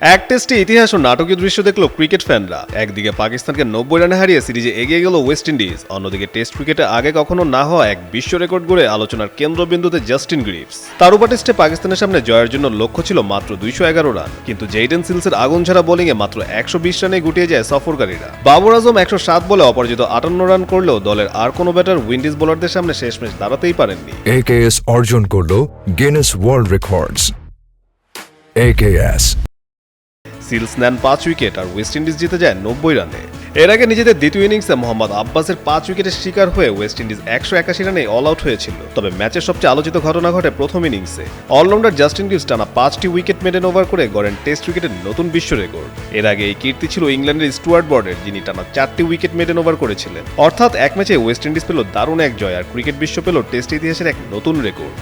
এক টেস্টে ইতিহাস ও নাটকীয় দৃশ্য দেখলো ক্রিকেট ফ্যানরা। একদিকে পাকিস্তানকে 90 রানে হারিয়ে সিরিজে এগিয়ে গেল ওয়েস্ট ইন্ডিজ, অন্যদিকে টেস্ট ক্রিকেটে আগে কখনো না হওয়া এক বিশ্ব রেকর্ড গড়ে আলোচনার কেন্দ্রবিন্দুতে জাস্টিন গ্রিভস। তারুপা টেস্টে পাকিস্তানের সামনে জয়ের জন্য লক্ষ্য ছিল মাত্র 211 রান, কিন্তু জেইডেন সিলসের আগুনঝাড়া বোলিংয়ে মাত্র 120 রানে গুটিয়ে যায় সফরকারীরা। বাবর আজম 107 বলে অপরাজিত 58 রান করলেও দলের আর কোনো ব্যাটার উইন্ডিজ বোলারদের সামনে শেষমেশ দাঁড়াতেই পারেননি। AKS অর্জন করলো গিনেস ওয়ার্ল্ড রেকর্ডস। AKS সিলস নেন 5 উইকেট আর ওয়েস্ট ইন্ডিজ জিতে যায় 90 রানে। এর আগে নিজেদের দ্বিতীয় ইনিংসে মোহাম্মদ আব্বাসের 5 উইকেটের শিকার হয়ে ওয়েস্ট ইন্ডিজ 181 রানে অল আউট হয়েছিল। তবে ম্যাচের সবচেয়ে আলোচিত ঘটনা ঘটে প্রথম ইনিংসে। অলরাউন্ডার জাস্টিন গ্রিভস টানা 5টি উইকেট মেডেন ওভার করে গড়েন টেস্ট ক্রিকেটের নতুন বিশ্ব রেকর্ড। এর আগে এই কীর্তি ছিল ইংল্যান্ডের স্টুয়ার্ট ব্রডের, যিনি টানা 4টি উইকেট মেডেন ওভার করেছিলেন। অর্থাৎ এক ম্যাচে ওয়েস্ট ইন্ডিজ পেল দারুণ এক জয় আর ক্রিকেট বিশ্ব পেল টেস্ট ইতিহাসের এক নতুন রেকর্ড।